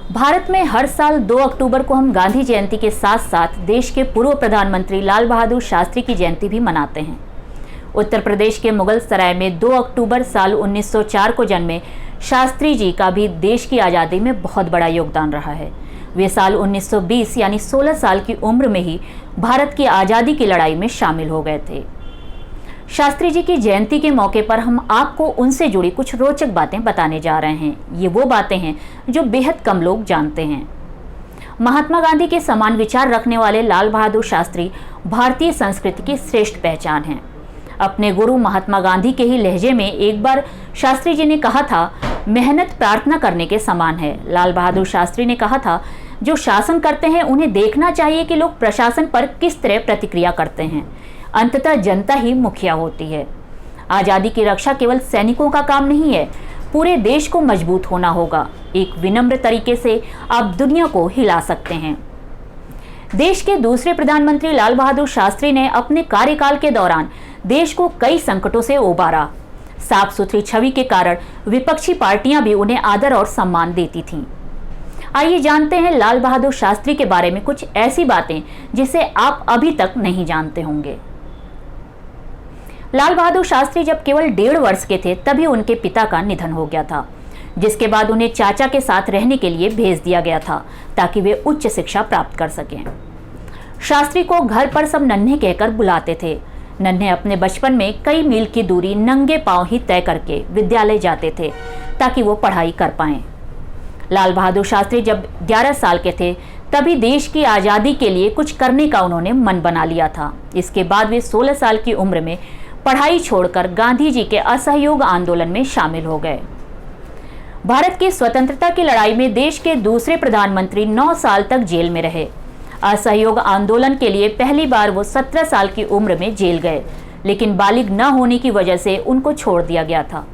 भारत में हर साल 2 अक्टूबर को हम गांधी जयंती के साथ साथ देश के पूर्व प्रधानमंत्री लाल बहादुर शास्त्री की जयंती भी मनाते हैं। उत्तर प्रदेश के मुगल सराय में 2 अक्टूबर साल 1904 को जन्मे शास्त्री जी का भी देश की आज़ादी में बहुत बड़ा योगदान रहा है। वे साल 1920 यानी 16 साल की उम्र में ही भारत की आज़ादी की लड़ाई में शामिल हो गए थे। शास्त्री जी की जयंती के मौके पर हम आपको उनसे जुड़ी कुछ रोचक बातें बताने जा रहे हैं। ये वो बातें हैं जो बेहद कम लोग जानते हैं। महात्मा गांधी के समान विचार रखने वाले लाल बहादुर शास्त्री भारतीय संस्कृति की श्रेष्ठ पहचान हैं। अपने गुरु महात्मा गांधी के ही लहजे में एक बार शास्त्री जी ने कहा था, मेहनत प्रार्थना करने के समान है। लाल बहादुर शास्त्री ने कहा था, जो शासन करते हैं उन्हें देखना चाहिए कि लोग प्रशासन पर किस तरह प्रतिक्रिया करते हैं। अंततः जनता ही मुखिया होती है। आज़ादी की रक्षा केवल सैनिकों का काम नहीं है, पूरे देश को मजबूत होना होगा। एक विनम्र तरीके से आप दुनिया को हिला सकते हैं। देश के दूसरे प्रधानमंत्री लाल बहादुर शास्त्री ने अपने कार्यकाल के दौरान देश को कई संकटों से उबारा। साफ सुथरी छवि के कारण विपक्षी पार्टियां भी उन्हें आदर और सम्मान देती थीं। आइए जानते हैं लाल बहादुर शास्त्री के बारे में कुछ ऐसी बातें जिसे आप अभी तक नहीं जानते होंगे। लाल बहादुर शास्त्री जब केवल 1.5 वर्ष के थे तभी उनके पिता का निधन हो गया था, जिसके बाद उन्हें चाचा के साथ रहने के लिए भेज दिया गया था ताकि वे उच्च शिक्षा प्राप्त कर सकें। शास्त्री को घर पर सब नन्हे कहकर बुलाते थे। नन्हे अपने बचपन में कई मील की दूरी नंगे पांव ही तय करके विद्यालय जाते थे ताकि वो पढ़ाई कर पाएं। लाल बहादुर शास्त्री जब 11 साल के थे तभी देश की आज़ादी के लिए कुछ करने का उन्होंने मन बना लिया था। इसके बाद वे 16 साल की उम्र में पढ़ाई छोड़कर गांधी जी के असहयोग आंदोलन में शामिल हो गए। भारत की स्वतंत्रता की लड़ाई में देश के दूसरे प्रधानमंत्री 9 साल तक जेल में रहे। असहयोग आंदोलन के लिए पहली बार वो 17 साल की उम्र में जेल गए, लेकिन बालिग न होने की वजह से उनको छोड़ दिया गया था।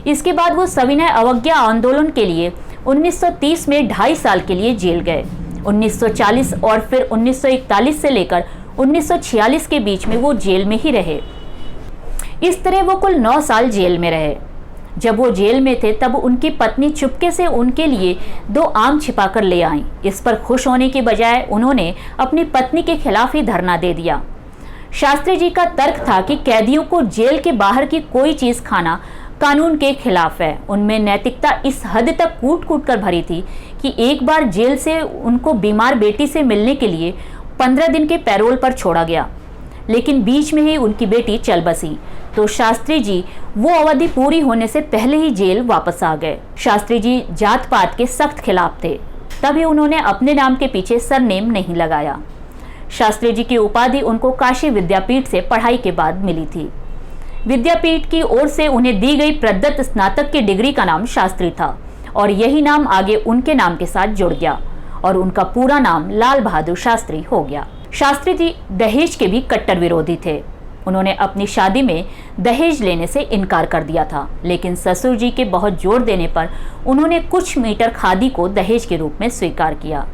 इसके बाद वो सविनय अवज्ञा आंदोलन के लिए 1930 में 2.5 साल के लिए जेल गए। 1940 और फिर 1941 से लेकर 1946 के बीच में वो जेल में ही रहे। इस तरह वो कुल 9 साल जेल में रहे। जब वो जेल में थे तब उनकी पत्नी चुपके से उनके लिए 2 आम छिपाकर ले आईं। इस पर खुश होने की बजाय उन्होंने अपनी पत्नी के खिलाफ ही धरना दे दिया। शास्त्री जी का तर्क था कि कैदियों को जेल के बाहर की कोई चीज खाना कानून के खिलाफ है। उनमें नैतिकता इस हद तक कूट कूट कर भरी थी कि एक बार जेल से उनको बीमार बेटी से मिलने के लिए 15 दिन के पैरोल पर छोड़ा गया, लेकिन बीच में ही उनकी बेटी चल बसी तो शास्त्री जी वो अवधि पूरी होने से पहले ही जेल वापस आ गए। शास्त्री जी जात पात के सख्त खिलाफ थे, तभी उन्होंने अपने नाम के पीछे सरनेम नहीं लगाया। शास्त्री जी की उपाधि उनको काशी विद्यापीठ से पढ़ाई के बाद मिली थी। विद्यापीठ की ओर से उन्हें दी गई प्रदत्त स्नातक की डिग्री का नाम शास्त्री था और यही नाम आगे उनके नाम के साथ जुड़ गया और उनका पूरा नाम लाल बहादुर शास्त्री हो गया। शास्त्री जी दहेज के भी कट्टर विरोधी थे। उन्होंने अपनी शादी में दहेज लेने से इनकार कर दिया था, लेकिन ससुर जी के बहुत जोर देने पर उन्होंने कुछ मीटर खादी को दहेज के रूप में स्वीकार किया।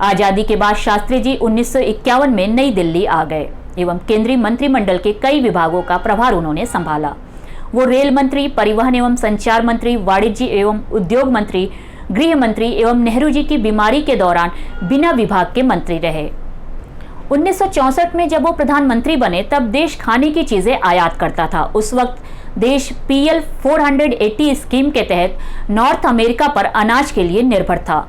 आज़ादी के बाद शास्त्री जी 1951 में नई दिल्ली आ गए एवं केंद्रीय मंत्रिमंडल के कई विभागों का प्रभार उन्होंने संभाला। वो रेल मंत्री, परिवहन एवं संचार मंत्री, वाणिज्य एवं उद्योग मंत्री, गृह मंत्री एवं नेहरू जी की बीमारी के दौरान बिना विभाग के मंत्री रहे। 1964 में जब वो प्रधानमंत्री बने तब देश खाने की चीजें आयात करता था। उस वक्त देश PL 480 स्कीम के तहत नॉर्थ अमेरिका पर अनाज के लिए निर्भर था।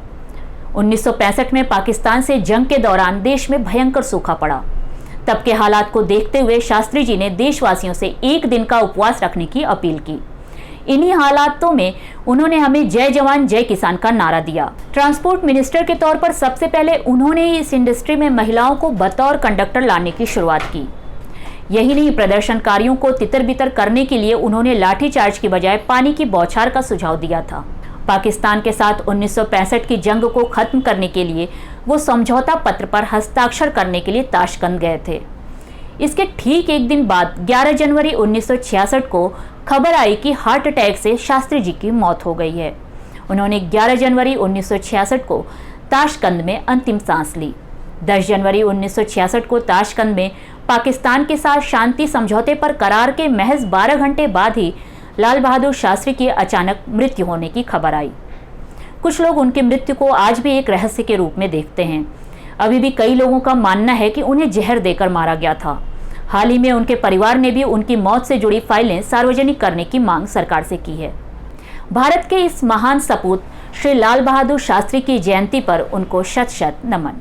1965 में पाकिस्तान से जंग के दौरान देश में भयंकर सूखा पड़ा। तब के हालात को देखते हुए शास्त्री जी ने देशवासियों से 1 दिन का उपवास रखने की अपील की। इन्हीं हालातों में उन्होंने हमें जय जवान जय किसान का नारा दिया। ट्रांसपोर्ट मिनिस्टर के तौर पर सबसे पहले उन्होंने ही इस इंडस्ट्री में महिलाओं को बतौर कंडक्टर लाने की शुरुआत की। यही नहीं, प्रदर्शनकारियों को तितर बितर करने के लिए उन्होंने लाठीचार्ज की बजाय पानी की बौछार का सुझाव दिया था। पाकिस्तान के साथ 1965 की जंग को खत्म करने के लिए वो समझौता पत्र पर हस्ताक्षर करने के लिए ताशकंद गए थे। इसके ठीक 1 दिन बाद 11 जनवरी 1966 को खबर आई कि हार्ट अटैक से शास्त्री जी की मौत हो गई है। उन्होंने 11 जनवरी 1966 को ताशकंद में अंतिम सांस ली। 10 जनवरी 1966 को ताशकंद में पाकिस्तान के साथ शांति समझौते पर करार के महज 12 घंटे बाद ही लाल बहादुर शास्त्री की अचानक मृत्यु होने की खबर आई। कुछ लोग उनकी मृत्यु को आज भी एक रहस्य के रूप में देखते हैं। अभी भी कई लोगों का मानना है कि उन्हें जहर देकर मारा गया था। हाल ही में उनके परिवार ने भी उनकी मौत से जुड़ी फाइलें सार्वजनिक करने की मांग सरकार से की है। भारत के इस महान सपूत श्री लाल बहादुर शास्त्री की जयंती पर उनको शत शत नमन।